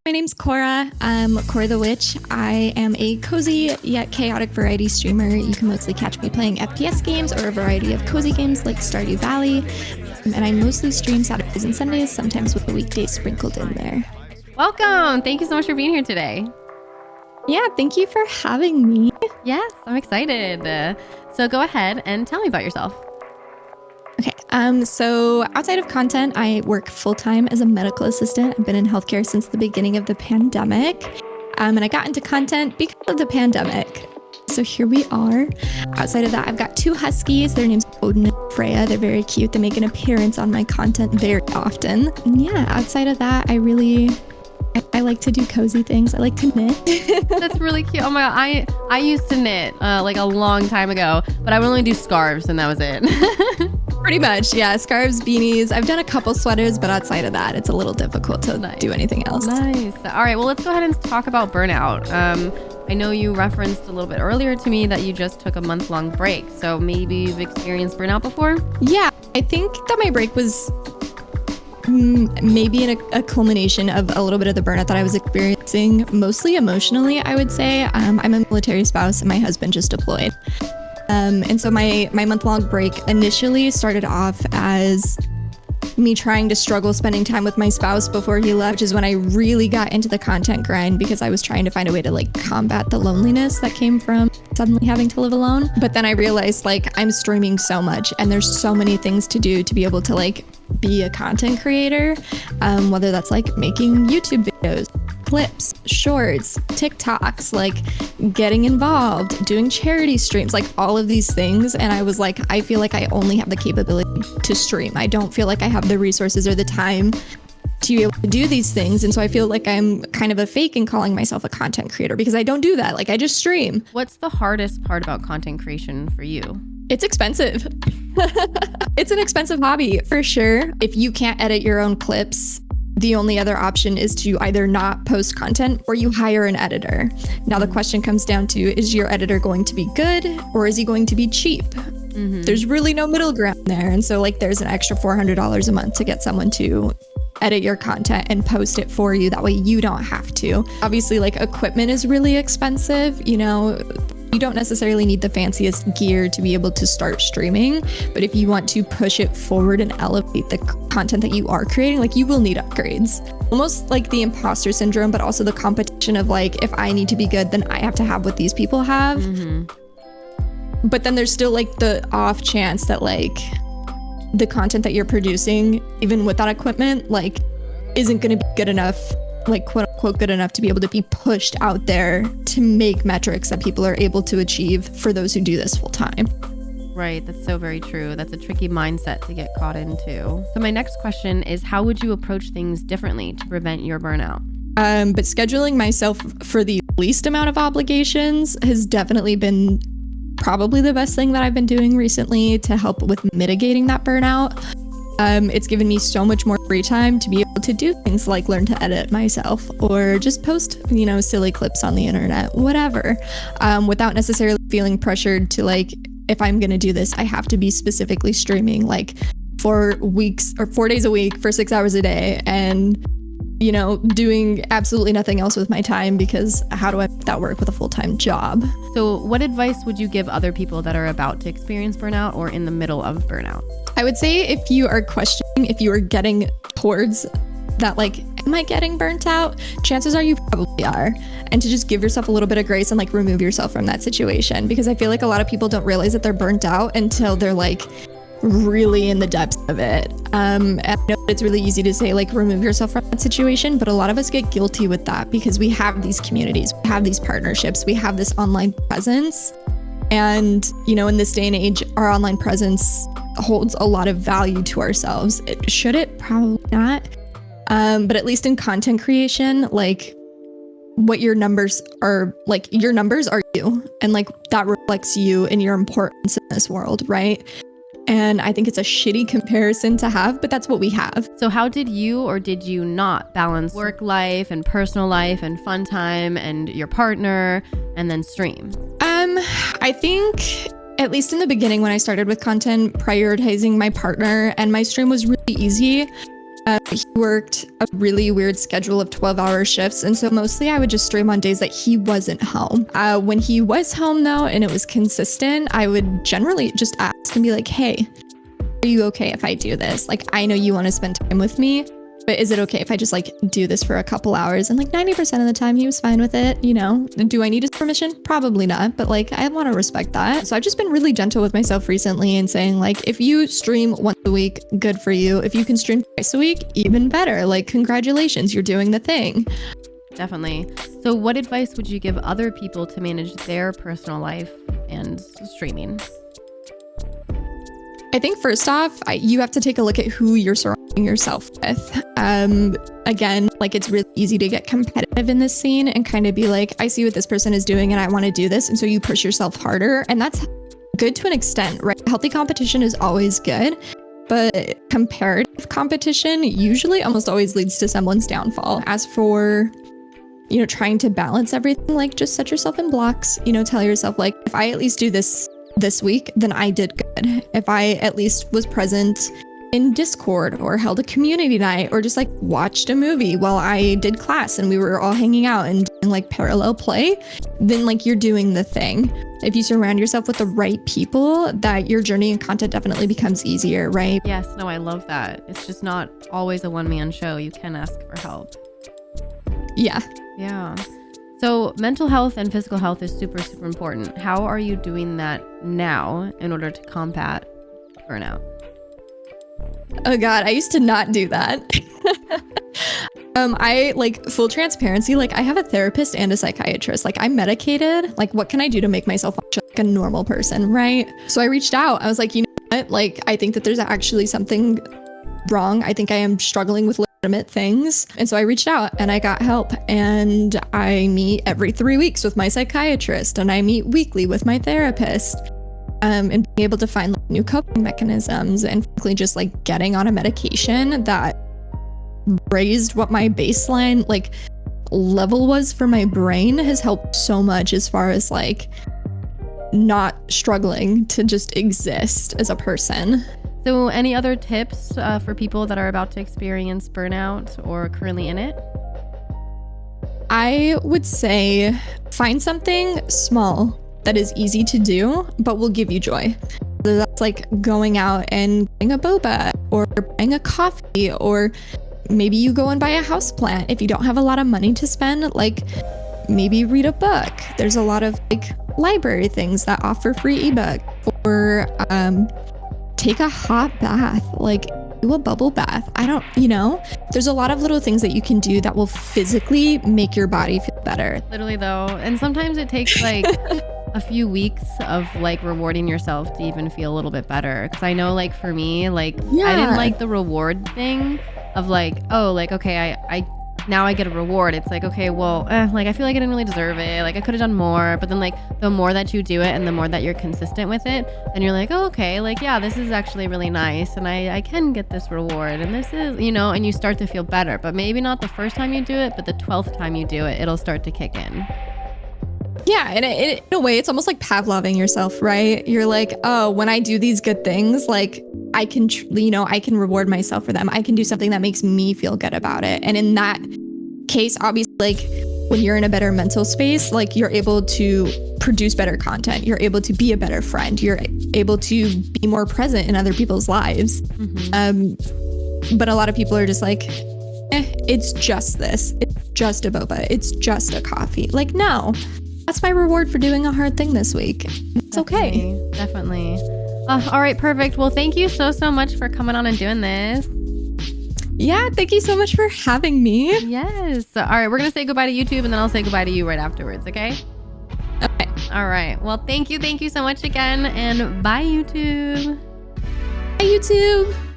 My name's Cora. I'm KoreTheWitch. I am a cozy yet chaotic variety streamer. You can mostly catch me playing FPS games or a variety of cozy games like Stardew Valley. And I mostly stream Saturdays and Sundays, sometimes with the weekdays sprinkled in there. Welcome. Thank you so much for being here today. Yeah, thank you for having me. Yes, I'm excited. So go ahead and tell me about yourself. Okay, so outside of content, I work full-time as a medical assistant. I've been in healthcare since the beginning of the pandemic, and I got into content because of the pandemic. So here we are. Outside of that, I've got 2 huskies. Their names are Odin and Freya. They're very cute. They make an appearance on my content very often. And yeah, outside of that, I like to do cozy things. I like to knit. That's really cute. Oh my God. I used to knit like a long time ago, but I would only do scarves and that was it. Pretty much, yeah. Scarves, beanies. I've done a couple sweaters, but outside of that, it's a little difficult to do anything else. Nice. All right. Well, let's go ahead and talk about burnout. I know you referenced a little bit earlier to me that you just took a month-long break. So maybe you've experienced burnout before? Yeah, I think that my break was maybe a culmination of a little bit of the burnout that I was experiencing, mostly emotionally, I would say. I'm a military spouse and my husband just deployed. And so my month-long break initially started off as me trying to struggle spending time with my spouse before he left, which is when I really got into the content grind because I was trying to find a way to like combat the loneliness that came from suddenly having to live alone. But then I realized like I'm streaming so much and there's so many things to do to be able to like be a content creator, whether that's like making YouTube videos, clips, shorts, TikToks, like getting involved, doing charity streams, like all of these things. And I was like, I feel like I only have the capability to stream. I don't feel like I have the resources or the time to be able to do these things. And so I feel like I'm kind of a fake in calling myself a content creator because I don't do that. Like I just stream. What's the hardest part about content creation for you? It's expensive. It's an expensive hobby for sure. If you can't edit your own clips, the only other option is to either not post content or you hire an editor. Now the question comes down to, is your editor going to be good or is he going to be cheap? Mm-hmm. There's really no middle ground there. And so like there's an extra $400 a month to get someone to edit your content and post it for you. That way you don't have to. Obviously like equipment is really expensive, you know. You don't necessarily need the fanciest gear to be able to start streaming, but if you want to push it forward and elevate the content that you are creating, like you will need upgrades. Almost like the imposter syndrome, but also the competition of like, if I need to be good, then I have to have what these people have. Mm-hmm. But then there's still like the off chance that like the content that you're producing, even with that equipment, like isn't going to be good enough, like quote unquote good enough to be able to be pushed out there to make metrics that people are able to achieve for those who do this full time. Right. That's so very true. That's a tricky mindset to get caught into. So my next question is, how would you approach things differently to prevent your burnout? But scheduling myself for the least amount of obligations has definitely been probably the best thing that I've been doing recently to help with mitigating that burnout. It's given me so much more free time to be able to do things like learn to edit myself or just post, you know, silly clips on the internet, whatever, without necessarily feeling pressured to like, if I'm going to do this, I have to be specifically streaming like 4 weeks or 4 days a week for 6 hours a day and, you know, doing absolutely nothing else with my time because how do I make that work with a full-time job? So what advice would you give other people that are about to experience burnout or in the middle of burnout? I would say if you are questioning, if you are getting towards that, like, am I getting burnt out? Chances are you probably are. And to just give yourself a little bit of grace and like remove yourself from that situation. Because I feel like a lot of people don't realize that they're burnt out until they're like really in the depths of it. And I know it's really easy to say like remove yourself from that situation, but a lot of us get guilty with that because we have these communities, we have these partnerships, we have this online presence. And, you know, in this day and age, our online presence holds a lot of value to ourselves. Should it? Probably not. But at least in content creation, like what your numbers are, like your numbers are you. And like that reflects you and your importance in this world, right? And I think it's a shitty comparison to have, but that's what we have. So how did you or did you not balance work life and personal life and fun time and your partner and then stream? I think at least in the beginning when I started with content, prioritizing my partner and my stream was really easy. He worked a really weird schedule of 12-hour shifts. And so mostly I would just stream on days that he wasn't home. When he was home though, and it was consistent, I would generally just ask and be like, hey, are you okay if I do this? Like, I know you want to spend time with me, but is it okay if I just like do this for a couple hours? And like 90% of the time he was fine with it, you know? Do I need his permission? Probably not, but like I want to respect that. So I've just been really gentle with myself recently and saying like, if you stream once a week, good for you. If you can stream twice a week, even better. Like, congratulations, you're doing the thing. Definitely. So what advice would you give other people to manage their personal life and streaming? I think first off, you have to take a look at who you're surrounding yourself with. Again, like it's really easy to get competitive in this scene and kind of be like, I see what this person is doing and I want to do this. And so you push yourself harder, and that's good to an extent, right? Healthy competition is always good, but comparative competition usually almost always leads to someone's downfall. As for, you know, trying to balance everything, like just set yourself in blocks, you know, tell yourself like, if I at least do this week, then I did good. If I at least was present in Discord or held a community night or just like watched a movie while I did class and we were all hanging out and doing like parallel play, then like you're doing the thing. If you surround yourself with the right people, that your journey and content definitely becomes easier, right? Yes, no, I love that. It's just not always a one-man show. You can ask for help. Yeah. Yeah. So mental health and physical health is super, super important. How are you doing that now in order to combat burnout? Oh God, I used to not do that. I like, full transparency, like I have a therapist and a psychiatrist. Like I'm medicated. Like what can I do to make myself function like a normal person, right? So I reached out. I was like, you know what? Like I think that there's actually something wrong. I think I am struggling with legitimate things. And so I reached out and I got help, and I meet every 3 weeks with my psychiatrist, and I meet weekly with my therapist. And being able to find like, new coping mechanisms, and frankly just like getting on a medication that raised what my baseline like level was for my brain has helped so much as far as like not struggling to just exist as a person. So any other tips for people that are about to experience burnout or currently in it? I would say find something small that is easy to do, but will give you joy. Whether that's like going out and getting a boba or buying a coffee, or maybe you go and buy a houseplant. If you don't have a lot of money to spend, like maybe read a book. There's a lot of like library things that offer free ebook, or take a hot bath, like do a bubble bath. There's a lot of little things that you can do that will physically make your body feel better. Literally though. And sometimes it takes like a few weeks of like rewarding yourself to even feel a little bit better. Cause I know like for me, like I didn't like the reward thing of like, oh, like, okay, I now I get a reward. It's like, okay, well, like I feel like I didn't really deserve it. Like I could have done more. But then like the more that you do it and the more that you're consistent with it, then you're like, oh, okay, like, yeah, this is actually really nice. And I can get this reward. And this is, and you start to feel better. But maybe not the first time you do it, but the 12th time you do it, it'll start to kick in. Yeah, and in a way, it's almost like Pavloving yourself, right? You're like, oh, when I do these good things, like I can, I can reward myself for them. I can do something that makes me feel good about it. And in that case, obviously, like when you're in a better mental space, like you're able to produce better content. You're able to be a better friend. You're able to be more present in other people's lives. Mm-hmm. But a lot of people are just like, it's just this. It's just a boba. It's just a coffee. Like, no. That's my reward for doing a hard thing this week. It's okay. Definitely. All right, perfect. Well, thank you so much for coming on and doing this. Yeah, thank you so much for having me. Yes. All right, we're going to say goodbye to YouTube, and then I'll say goodbye to you right afterwards, okay? Okay. All right. Well, thank you so much again, and bye, YouTube. Bye, YouTube.